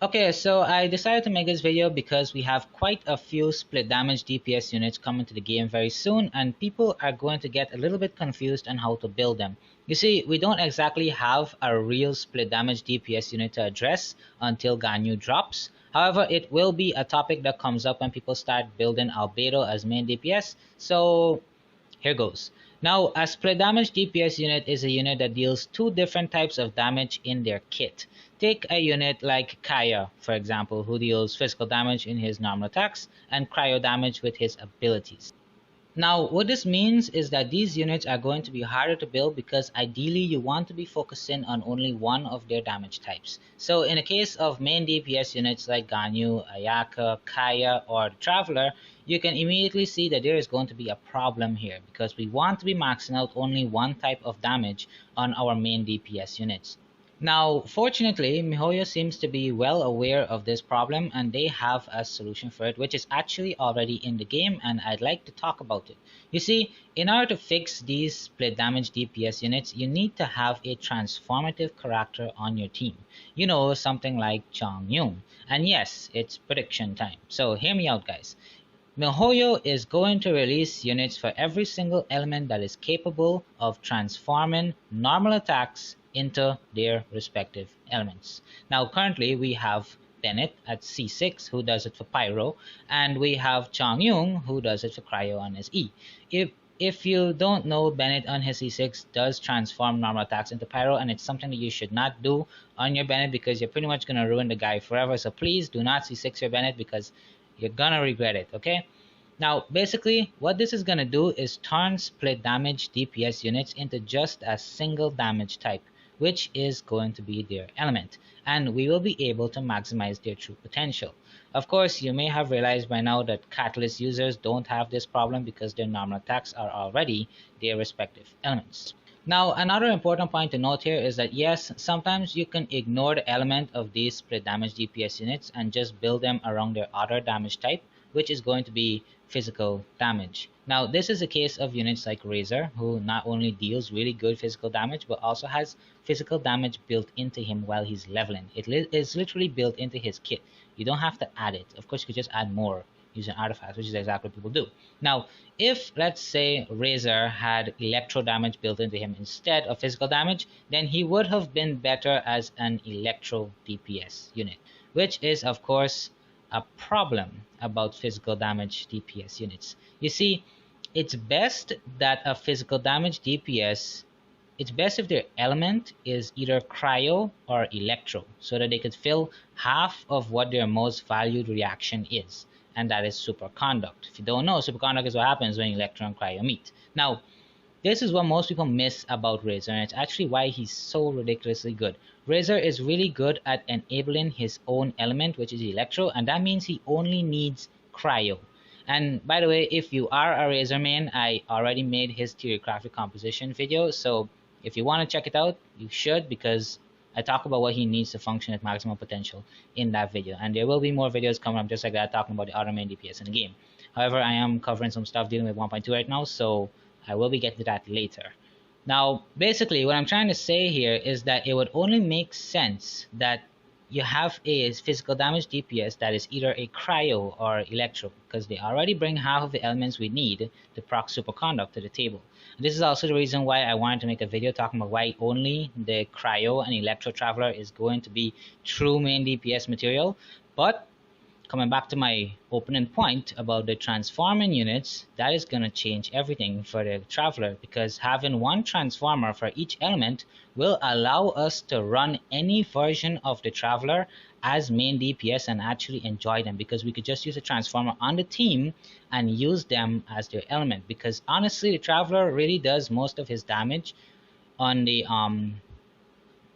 Okay, so I decided to make this video because we have quite a few split damage DPS units coming to the game very soon, and people are going to get a little bit confused on how to build them. You see, we don't exactly have a real split damage DPS unit to address until Ganyu drops. However, it will be a topic that comes up when people start building Albedo as main DPS, so here goes. Now, a split damage DPS unit is a unit that deals two different types of damage in their kit. Take a unit like Kaya, for example, who deals physical damage in his normal attacks and cryo damage with his abilities. Now, what this means is that these units are going to be harder to build because ideally you want to be focusing on only one of their damage types. So in the case of main DPS units like Ganyu, Ayaka, Kaya, or the Traveler, you can immediately see that there is going to be a problem here because we want to be maxing out only one type of damage on our main DPS units. Now, fortunately, Mihoyo seems to be well aware of this problem and they have a solution for it, which is actually already in the game, and I'd like to talk about it. You see, in order to fix these split damage DPS units, you need to have a transformative character on your team. You know, something like Chongyun. And yes, it's prediction time. So hear me out, guys. Mihoyo is going to release units for every single element that is capable of transforming normal attacks into their respective elements. Now currently we have Bennett at C6 who does it for Pyro, and we have Chongyun who does it for Cryo on his E. If you don't know, Bennett on his C6 does transform normal attacks into Pyro, and it's something that you should not do on your Bennett because you're pretty much going to ruin the guy forever. So please do not C6 your Bennett because you're gonna regret it, okay? Now, basically, what this is gonna do is turn split damage DPS units into just a single damage type, which is going to be their element, and we will be able to maximize their true potential. Of course, you may have realized by now that Catalyst users don't have this problem because their normal attacks are already their respective elements. Now, another important point to note here is that yes, sometimes you can ignore the element of these split damage DPS units and just build them around their other damage type, which is going to be physical damage. Now, this is a case of units like Razor, who not only deals really good physical damage, but also has physical damage built into him while he's leveling. It is literally built into his kit. You don't have to add it. Of course, you could just add more using artifacts, which is exactly what people do. Now, if let's say Razor had electro damage built into him instead of physical damage, then he would have been better as an electro DPS unit, which is of course a problem about physical damage DPS units. You see, it's best that a physical damage DPS, it's best if their element is either cryo or electro, so that they could fill half of what their most valued reaction is, and that is superconduct. If you don't know, superconduct is what happens when electro and cryo meet. Now, this is what most people miss about Razor, and it's actually why he's so ridiculously good. Razor is really good at enabling his own element, which is electro, and that means he only needs cryo. And by the way, if you are a Razor main, I already made his theorycraft composition video, so if you want to check it out, you should, because I talk about what he needs to function at maximum potential in that video. And there will be more videos coming up just like that, talking about the other main DPS in the game. However, I am covering some stuff dealing with 1.2 right now, so I will be getting to that later. Now, basically, what I'm trying to say here is that it would only make sense that you have a physical damage DPS that is either a cryo or electro, because they already bring half of the elements we need to proc superconduct to the table. And this is also the reason why I wanted to make a video talking about why only the cryo and electro traveler is going to be true main DPS material. But coming back to my opening point about the transforming units, that is going to change everything for the Traveler, because having one transformer for each element will allow us to run any version of the Traveler as main DPS and actually enjoy them, because we could just use a transformer on the team and use them as their element, because honestly the Traveler really does most of his damage on the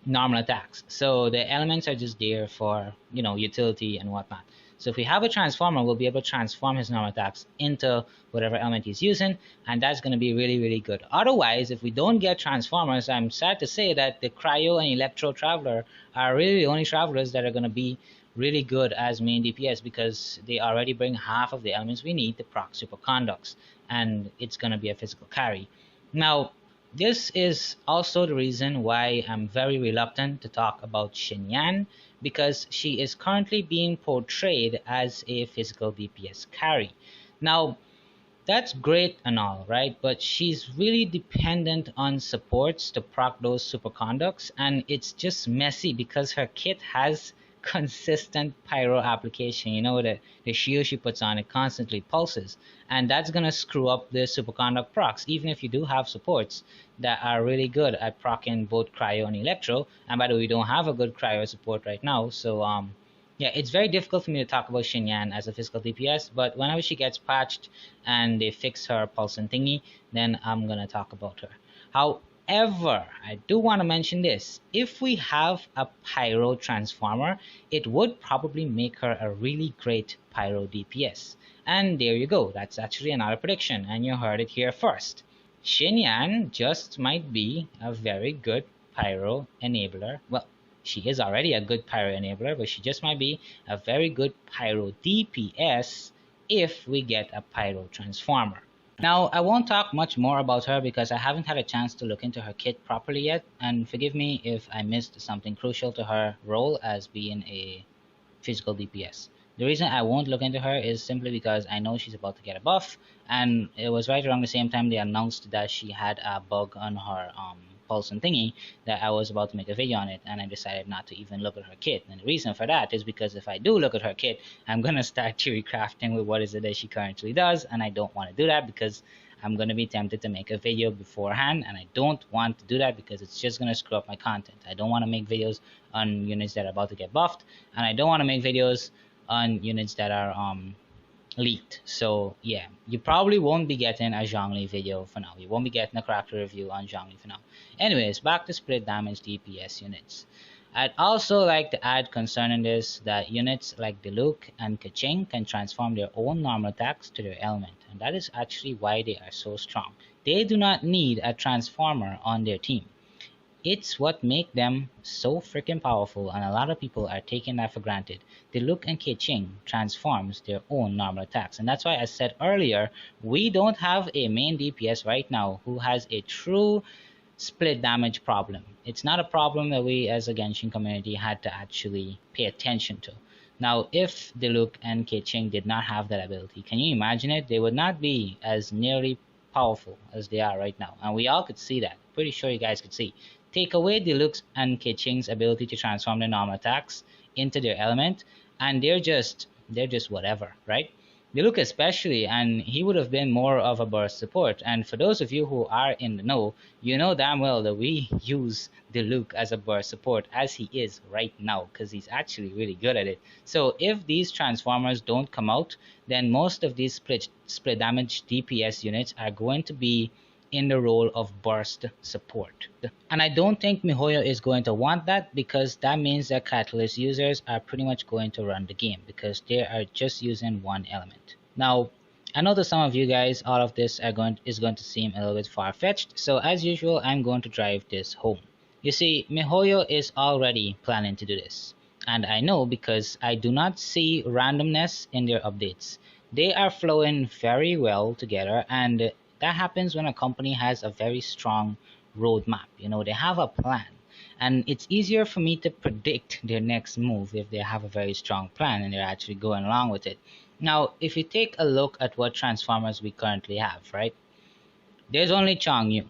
normal attacks. So the elements are just there for, you know, utility and whatnot. So if we have a transformer, we'll be able to transform his normal attacks into whatever element he's using, and that's going to be really, really good. Otherwise, if we don't get transformers, I'm sad to say that the cryo and electro traveler are really the only travelers that are going to be really good as main DPS, because they already bring half of the elements we need to proc superconducts, and it's going to be a physical carry. Now, this is also the reason why I'm very reluctant to talk about XINYAN, because she is currently being portrayed as a physical DPS carry. Now, that's great and all, right? But she's really dependent on supports to proc those superconducts, and it's just messy because her kit has consistent pyro application. You know, the shield she puts on, it constantly pulses, and that's gonna screw up the superconduct procs, even if you do have supports that are really good at proccing both cryo and electro. And by the way, we don't have a good cryo support right now, so yeah, it's very difficult for me to talk about XINYAN as a physical DPS, but whenever she gets patched and they fix her pulsing thingy, then I'm gonna talk about her. However, I do want to mention this. If we have a Pyro Transformer, it would probably make her a really great Pyro DPS. And there you go, that's actually another prediction, and you heard it here first. XINYAN just might be a very good Pyro enabler. Well, she is already a good pyro enabler, but she just might be a very good pyro DPS if we get a pyro transformer. Now, I won't talk much more about her because I haven't had a chance to look into her kit properly yet, and forgive me if I missed something crucial to her role as being a physical DPS. The reason I won't look into her is simply because I know she's about to get a buff, and it was right around the same time they announced that she had a bug on her pulse and thingy that I was about to make a video on it, and I decided not to even look at her kit. And the reason for that is because if I do look at her kit, I'm gonna start theory crafting with what is it that she currently does, and I don't want to do that because I'm gonna be tempted to make a video beforehand, and I don't want to do that because it's just gonna screw up my content. I don't want to make videos on units that are about to get buffed, and I don't want to make videos on units that are leaked. So yeah, you probably won't be getting a Zhongli video for now. You won't be getting a character review on Zhongli for now. Anyways, back to split damage DPS units. I'd also like to add concerning this that units like Diluc and Keqing can transform their own normal attacks to their element, and that is actually why they are so strong. They do not need a transformer on their team. It's what makes them so freaking powerful, and a lot of people are taking that for granted. Diluc and Keqing transforms their own normal attacks, and that's why I said earlier, we don't have a main DPS right now who has a true split damage problem. It's not a problem that we as a Genshin community had to actually pay attention to. Now, if Diluc and Keqing did not have that ability, can you imagine it? They would not be as nearly powerful as they are right now, and we all could see that. Pretty sure you guys could see. Take away Diluc and Keqing's ability to transform their normal attacks into their element, and they're just whatever, right? Diluc especially, and he would have been more of a burst support. And for those of you who are in the know, you know damn well that we use Diluc as a burst support as he is right now, because he's actually really good at it. So if these transformers don't come out, then most of these split damage DPS units are going to be in the role of burst support. And I don't think Mihoyo is going to want that, because that means that Catalyst users are pretty much going to run the game because they are just using one element. Now, I know to some of you guys all of this is going to seem a little bit far-fetched, so as usual I'm going to drive this home. You see, Mihoyo is already planning to do this, and I know because I do not see randomness in their updates. They are flowing very well together, and that happens when a company has a very strong roadmap. You know, they have a plan, and it's easier for me to predict their next move if they have a very strong plan and they're actually going along with it. Now, if you take a look at what transformers we currently have, right? There's only Changyu.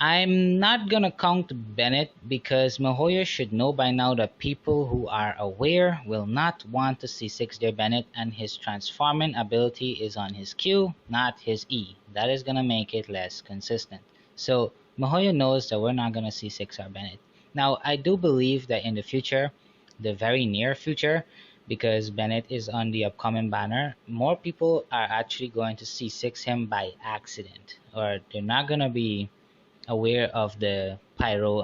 I'm not gonna count Bennett because Mihoyo should know by now that people who are aware will not want to C6 their Bennett, and his transforming ability is on his Q, not his E. That is gonna make it less consistent. So Mihoyo knows that we're not gonna C6 our Bennett. Now, I do believe that in the future, the very near future, because Bennett is on the upcoming banner, more people are actually going to C6 him by accident, or they're not gonna be aware of the pyro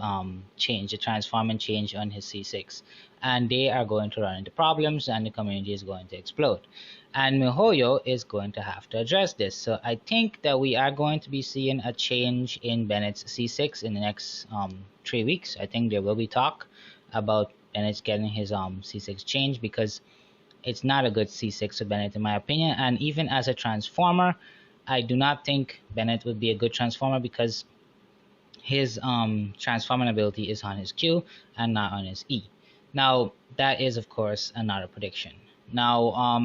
change, the transforming change on his C6, and they are going to run into problems and the community is going to explode, and Mihoyo is going to have to address this. So I think that we are going to be seeing a change in Bennett's C6 in the next 3 weeks. I think there will be talk about Bennett getting his C6 change, because it's not a good C6 for Bennett in my opinion, and even as a transformer I do not think Bennett would be a good transformer, because his transforming ability is on his Q and not on his E. Now, that is, of course, another prediction. Now,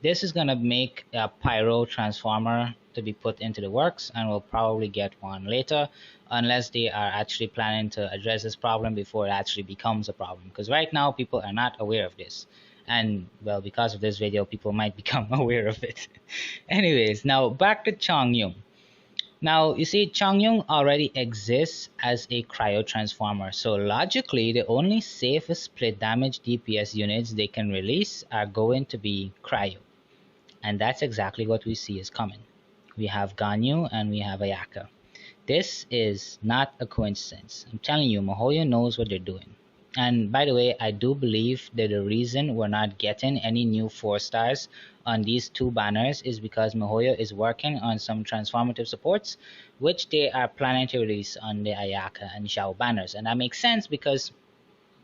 this is going to make a pyro transformer to be put into the works, and we'll probably get one later, unless they are actually planning to address this problem before it actually becomes a problem. Because right now, people are not aware of this. And, well, because of this video, people might become aware of it. Anyways, now back to Chongyun. Now, you see, Changyong already exists as a cryo transformer, so logically, the only safe split damage DPS units they can release are going to be cryo. And that's exactly what we see is coming. We have Ganyu and we have Ayaka. This is not a coincidence. I'm telling you, Mihoyo knows what they're doing. And by the way, I do believe that the reason we're not getting any new 4 stars on these 2 banners is because Mihoyo is working on some transformative supports, which they are planning to release on the Ayaka and Xiao banners. And that makes sense because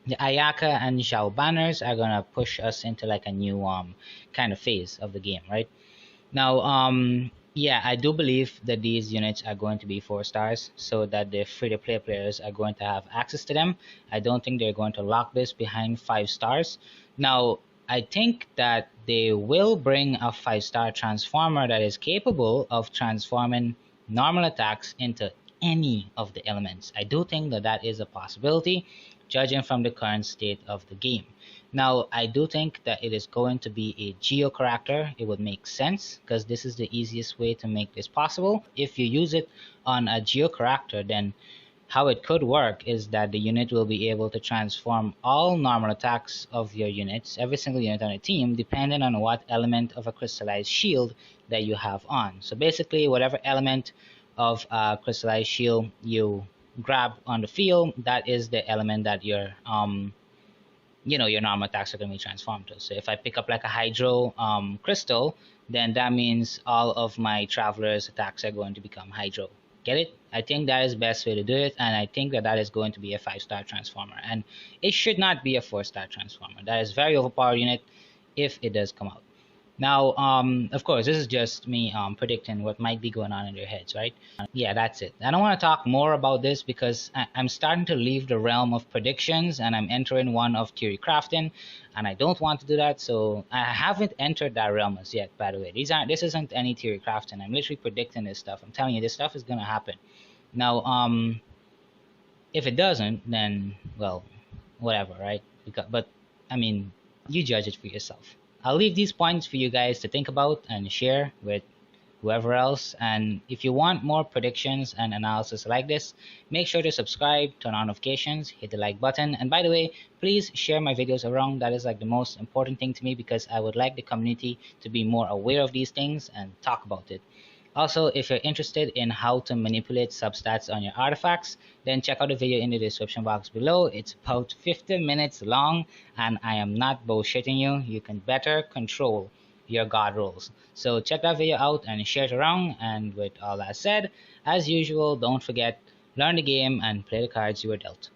the Ayaka and Xiao banners are gonna push us into like a new kind of phase of the game, right? Now, yeah, I do believe that these units are going to be 4 stars so that the free-to-play players are going to have access to them. I don't think they're going to lock this behind 5 stars. Now, I think that they will bring a 5-star transformer that is capable of transforming normal attacks into any of the elements. I do think that that is a possibility, judging from the current state of the game. Now, I do think that it is going to be a geo character. It would make sense because this is the easiest way to make this possible. If you use it on a geo character, then how it could work is that the unit will be able to transform all normal attacks of your units, every single unit on a team, depending on what element of a crystallized shield that you have on. So basically, whatever element of a crystallized shield you grab on the field, that is the element that your your normal attacks are going to be transformed to. So if I pick up like a hydro crystal, then that means all of my travelers attacks are going to become hydro. Get it? I think that is the best way to do it, and I think that that is going to be a 5-star transformer, and it should not be a 4-star transformer. That is very overpowered unit if it does come out. Now, of course, this is just me predicting what might be going on in their heads, right? Yeah, that's it. I don't want to talk more about this because I'm starting to leave the realm of predictions and I'm entering one of theory crafting, and I don't want to do that. So I haven't entered that realm as yet. By the way, this isn't any theory crafting. I'm literally predicting this stuff. I'm telling you, this stuff is gonna happen. Now, if it doesn't, then well, whatever, right? But I mean, you judge it for yourself. I'll leave these points for you guys to think about and share with whoever else. And if you want more predictions and analysis like this, make sure to subscribe, turn on notifications, hit the like button. And by the way, please share my videos around. That is like the most important thing to me because I would like the community to be more aware of these things and talk about it. Also, if you're interested in how to manipulate substats on your artifacts, then check out the video in the description box below. It's about 50 minutes long, and I am not bullshitting you. You can better control your god rolls. So check that video out and share it around. And with all that said, as usual, don't forget, learn the game and play the cards you were dealt.